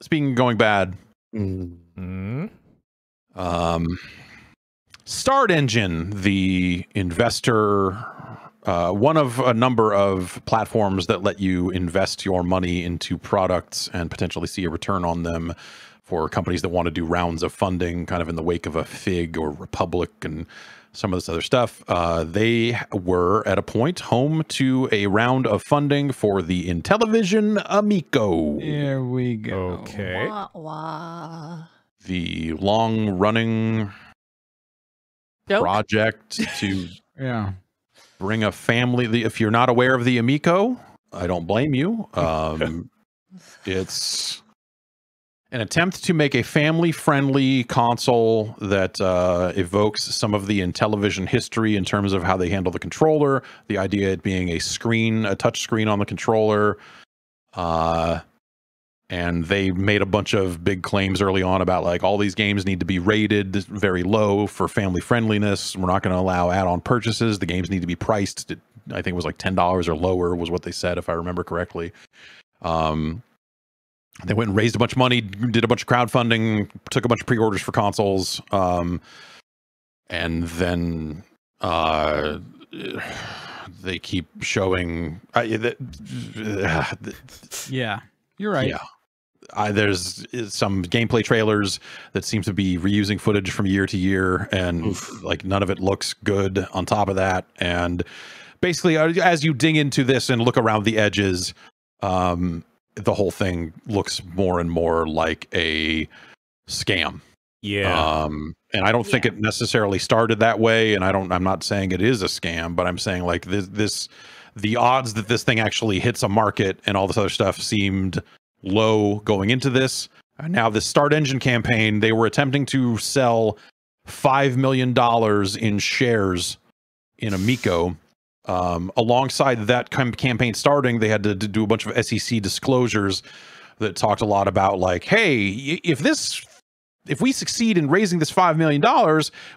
speaking of going bad, Start Engine, the investor, one of a number of platforms that let you invest your money into products and potentially see a return on them for companies that want to do rounds of funding, kind of in the wake of a Fig or Republic and some of this other stuff. They were at a point home to a round of funding for the Intellivision Amico. There we go. Okay. Wah, wah. The long-running project to bring a family. If you're not aware of the Amico, I don't blame you. It's an attempt to make a family-friendly console that evokes some of the Intellivision history in terms of how they handle the controller. The idea it being a touch screen on the controller. And they made a bunch of big claims early on about like all these games need to be rated very low for family friendliness. We're not going to allow add-on purchases. The games need to be priced. I think it was like $10 or lower was what they said, if I remember correctly. They went and raised a bunch of money, did a bunch of crowdfunding, took a bunch of pre-orders for consoles, and then they keep showing. Yeah, you're right. Yeah. There's some gameplay trailers that seem to be reusing footage from year to year, and like none of it looks good on top of that. And basically, as you dig into this and look around the edges, the whole thing looks more and more like a scam. Yeah. And I don't think it necessarily started that way. And I'm not saying it is a scam, but I'm saying like the odds that this thing actually hits a market and all this other stuff seemed low going into this. Now this Start Engine campaign, they were attempting to sell $5 million in shares in Amico. Alongside that campaign starting, they had to do a bunch of SEC disclosures that talked a lot about like, hey, if we succeed in raising this $5 million,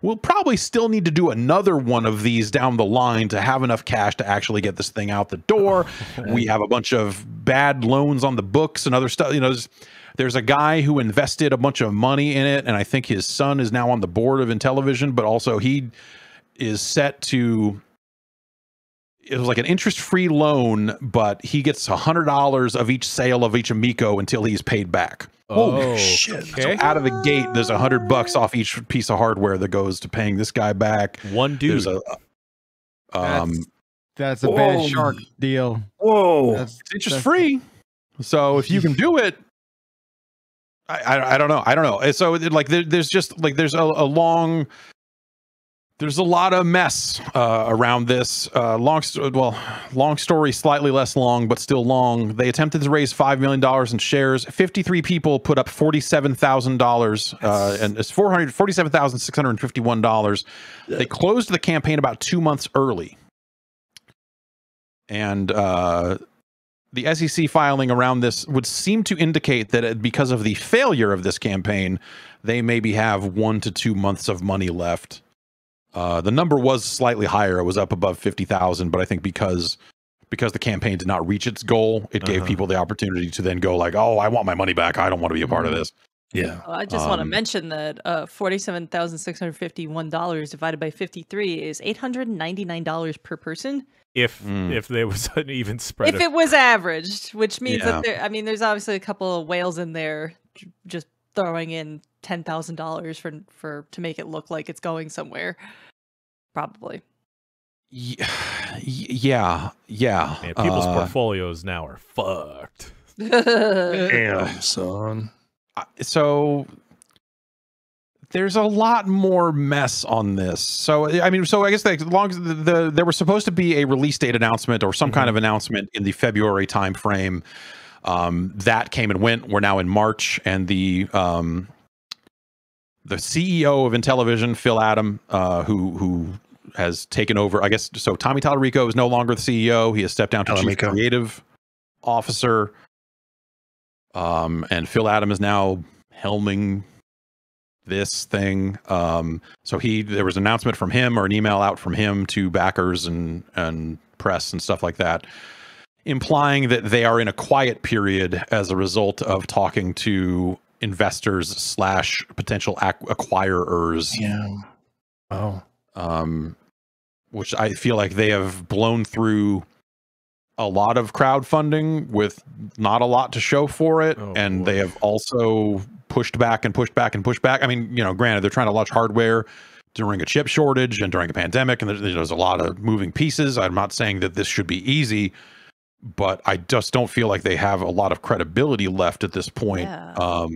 we'll probably still need to do another one of these down the line to have enough cash to actually get this thing out the door. We have a bunch of bad loans on the books and other stuff. You know, there's a guy who invested a bunch of money in it, and I think his son is now on the board of Intellivision, but also he is set to... It was like an interest-free loan, but he gets $100 of each sale of each Amico until he's paid back. Oh, shit. Okay. So out of the gate, there's $100 off each piece of hardware that goes to paying this guy back. One dude. There's that's a bad shark deal. Whoa. It's interest-free. So if you can do it, I don't know. I don't know. So like there's just like there's a long... There's a lot of mess around this. Long story, slightly less long, but still long. They attempted to raise $5 million in shares. 53 people put up $47,000, and it's $47,651. They closed the campaign about 2 months early. And the SEC filing around this would seem to indicate that because of the failure of this campaign, they maybe have 1 to 2 months of money left. The number was slightly higher. It was up above 50,000, but I think because the campaign did not reach its goal, it gave people the opportunity to then go like, oh, I want my money back. I don't want to be a part of this. Yeah. Well, I just want to mention that $47,651 divided by 53 is $899 per person. If there was an even spread. If it was averaged, which means that there's obviously a couple of whales in there just throwing in $10,000 for to make it look like it's going somewhere. Probably. Yeah. Man, people's portfolios now are fucked. Damn, son. So there's a lot more mess on this. So I mean, so I guess as long as there was supposed to be a release date announcement or some kind of announcement in the February timeframe, that came and went. We're now in March, and the CEO of Intellivision, Phil Adam, who has taken over, I guess. So Tommy Tallarico is no longer the CEO. He has stepped down to Chief Creative Officer. And Phil Adam is now helming this thing. So there was an announcement from him or an email out from him to backers and press and stuff like that. implying that they are in a quiet period as a result of talking to investors slash potential acquirers. Yeah. Oh. Which I feel like they have blown through a lot of crowdfunding with not a lot to show for it. And they have also pushed back and pushed back and pushed back. I mean, you know, granted, they're trying to launch hardware during a chip shortage and during a pandemic, and there's a lot of moving pieces. I'm not saying that this should be easy, but I just don't feel like they have a lot of credibility left at this point. Yeah.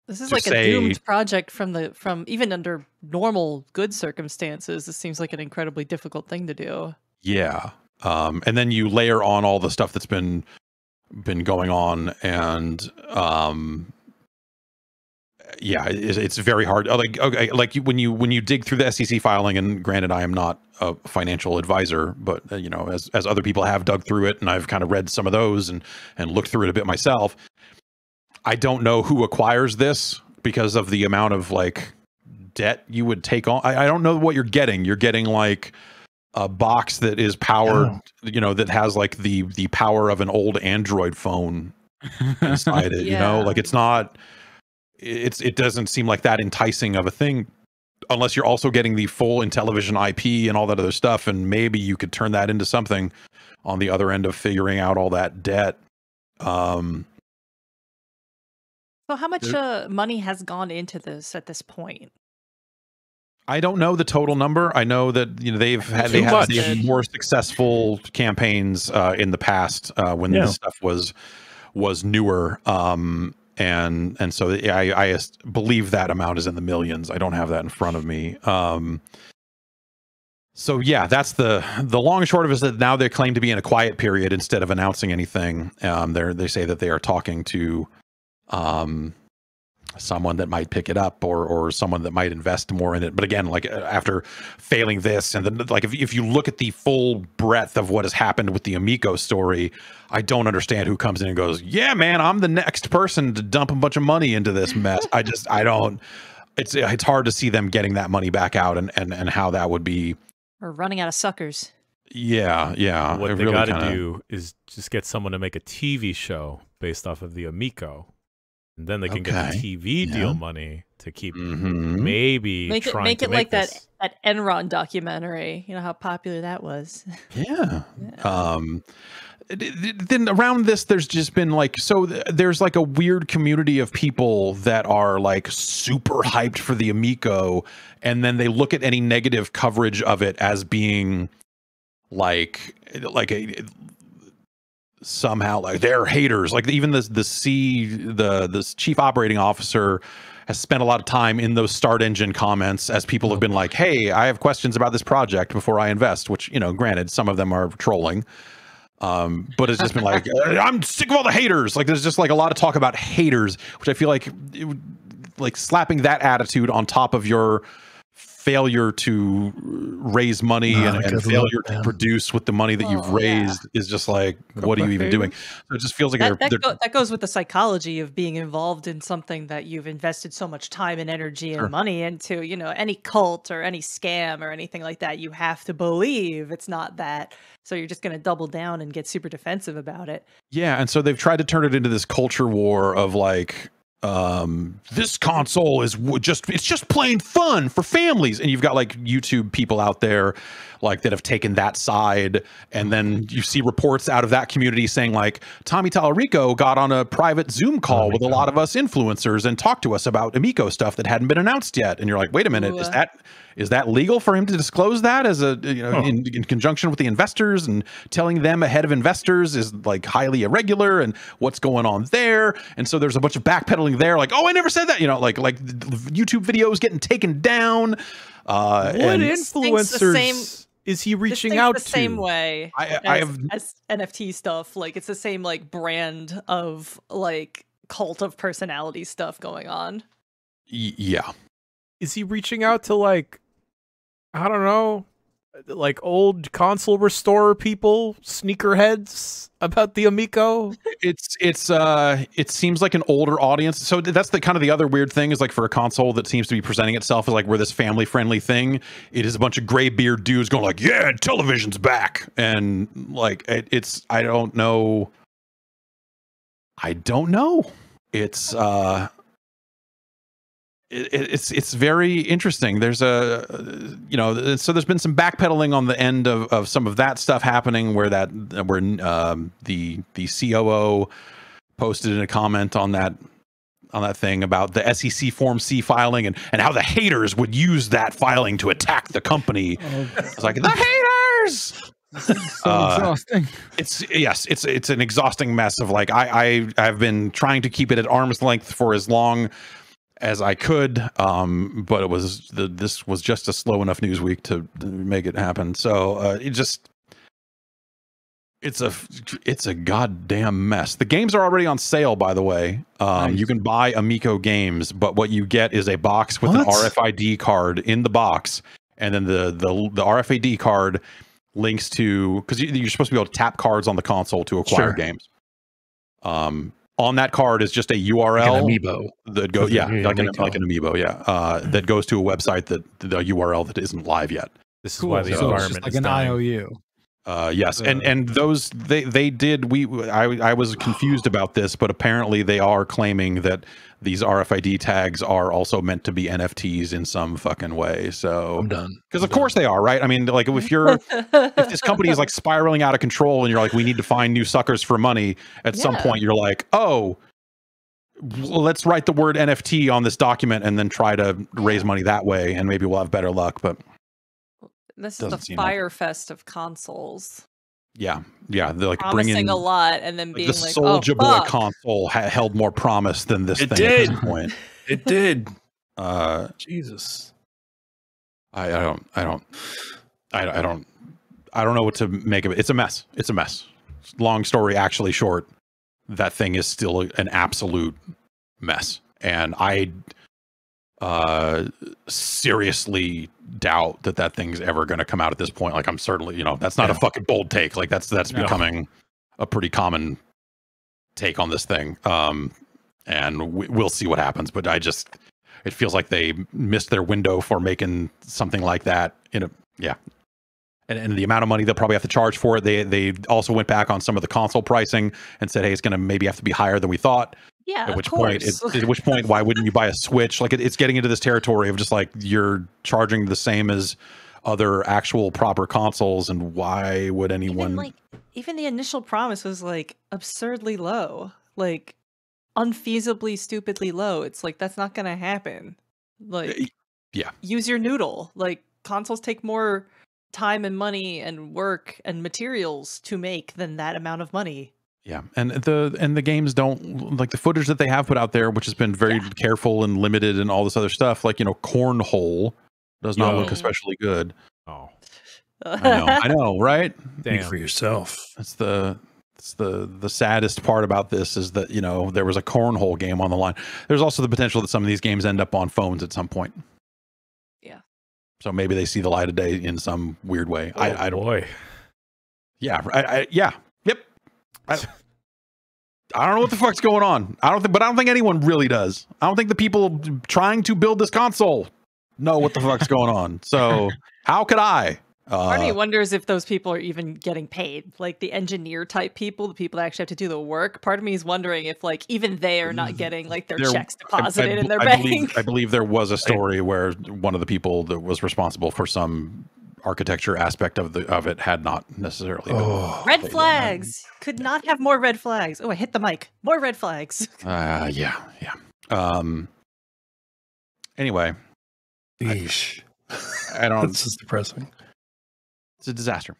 This is like a doomed project from even under normal good circumstances. This seems like an incredibly difficult thing to do. Yeah. And then you layer on all the stuff that's been going on, and yeah, it's very hard. Like, okay, like when you dig through the SEC filing, and granted, I am not a financial advisor, but you know, as other people have dug through it, and I've kind of read some of those and looked through it a bit myself. I don't know who acquires this because of the amount of like debt you would take on. I don't know what you're getting. You're getting like a box that is powered, you know, that has like the power of an old Android phone inside it. You know, like it's not. It doesn't seem like that enticing of a thing, unless you're also getting the full Intellivision IP and all that other stuff, and maybe you could turn that into something on the other end of figuring out all that debt. So how much money has gone into this at this point? I don't know the total number. I know that, you know, they have more successful campaigns in the past when this stuff was newer. And so I believe that amount is in the millions. I don't have that in front of me. So yeah, that's the long and short of it, is that now they claim to be in a quiet period instead of announcing anything. They say that they are talking to someone that might pick it up, or someone that might invest more in it. But again, like after failing this, and then like if you look at the full breadth of what has happened with the Amico story, I don't understand who comes in and goes, yeah, man, I'm the next person to dump a bunch of money into this mess. I don't, it's hard to see them getting that money back out, and how that would be. Or running out of suckers. Yeah. What they got to do is just get someone to make a TV show based off of the Amico. And then they can get the TV deal money to keep maybe make it like this. that Enron documentary. You know how popular that was. Yeah. Then around this, there's just been like, so there's like a weird community of people that are like super hyped for the Amico, and then they look at any negative coverage of it as being like a somehow like they're haters. Like even the chief operating officer has spent a lot of time in those Start Engine comments as people have been like, hey, I have questions about this project before I invest, which, you know, granted, some of them are trolling. But it's just been like, I'm sick of all the haters. Like there's just like a lot of talk about haters, which I feel like like slapping that attitude on top of your failure to raise money and failure to produce with the money that you've raised is just like, what are you even doing? So it just feels like that goes with the psychology of being involved in something that you've invested so much time and energy and money into. You know, any cult or any scam or anything like that, you have to believe it's not that. So you're just going to double down and get super defensive about it. Yeah, and so they've tried to turn it into this culture war of like, this console is it's just plain fun for families, and you've got like YouTube people out there like that have taken that side, and then you see reports out of that community saying like Tommy Tallarico got on a private Zoom call with a lot of us influencers and talked to us about Amico stuff that hadn't been announced yet, and you're like, wait a minute, is that legal for him to disclose that as a, you know, in conjunction with the investors, and telling them ahead of investors is like highly irregular, and what's going on there? And so there's a bunch of backpedaling there, like, oh, I never said that, you know, like YouTube videos getting taken down. What influencers is he reaching out to? The same way as NFT stuff. Like it's the same like brand of like cult of personality stuff going on. Yeah. Is he reaching out to like, I don't know, like old console restorer people, sneakerheads about the Amico? It seems like an older audience. So that's the kind of the other weird thing is like for a console that seems to be presenting itself as like we're this family friendly thing. It is a bunch of gray beard dudes going like, yeah, television's back, and like it's I don't know. It's it's very interesting. There's so there's been some backpedaling on the end of some of that stuff happening where the COO posted in a comment on that thing about the SEC Form C filing and how the haters would use that filing to attack the company. It's like the haters. So exhausting. It's an exhausting mess of like I've been trying to keep it at arm's length for as long as I could, but this was just a slow enough news week to make it happen. So it's a goddamn mess. The games are already on sale, by the way. Nice. You can buy Amico games, but what you get is a box with an RFID card in the box, and then the RFID card links to, because you're supposed to be able to tap cards on the console to acquire games. On that card is just a URL, like an amiibo that goes, like an amiibo, that goes to a website that the URL that isn't live yet. This is why the environment like is an dying. IOU. Yes, and those they did. I was confused about this, but apparently they are claiming that these RFID tags are also meant to be NFTs in some fucking way. So I'm done. Because of course they are, right? I mean, like if this company is like spiraling out of control, and you're like, we need to find new suckers for money. At some point, you're like, oh, let's write the word NFT on this document and then try to raise money that way, and maybe we'll have better luck. But this is the Fire Fest of consoles. Yeah, they're like promising a lot, and then being the like, Soulja Boy console held more promise than this thing did. at this point. It did. Jesus, I don't know what to make of it. It's a mess. It's a mess. Long story actually short, that thing is still an absolute mess, and I seriously doubt that thing's ever going to come out at this point. Like, I'm certainly, that's not a fucking bold take. Like that's becoming a pretty common take on this thing. And we'll see what happens, but it feels like they missed their window for making something like that and the amount of money they'll probably have to charge for it. They also went back on some of the console pricing and said, hey, it's going to maybe have to be higher than we thought. Yeah, at which point, why wouldn't you buy a Switch? Like it's getting into this territory of just like you're charging the same as other actual proper consoles, and why would anyone? Even the initial promise was like absurdly low, like unfeasibly, stupidly low. It's like that's not gonna happen. Like, use your noodle. Like consoles take more time and money and work and materials to make than that amount of money. Yeah, and the games don't, like the footage that they have put out there, which has been very careful and limited and all this other stuff. Like, Cornhole does not look especially good. Oh, I know, right? Think for yourself. That's the saddest part about this is that there was a Cornhole game on the line. There's also the potential that some of these games end up on phones at some point. Yeah. So maybe they see the light of day in some weird way. I don't. Boy. Yeah. Yep. I don't know what the fuck's going on. I don't think anyone really does. I don't think the people trying to build this console know what the fuck's going on. So how could I? Part of me wonders if those people are even getting paid, like the engineer type people, the people that actually have to do the work. Part of me is wondering if like even they are not getting like their checks deposited in their bank. I believe there was a story where one of the people that was responsible for some architecture aspect of it had not necessarily been. Red flags. Could not have more red flags. Oh, I hit the mic. More red flags. Yeah. Anyway, Yeesh. I don't. This is depressing. It's a disaster.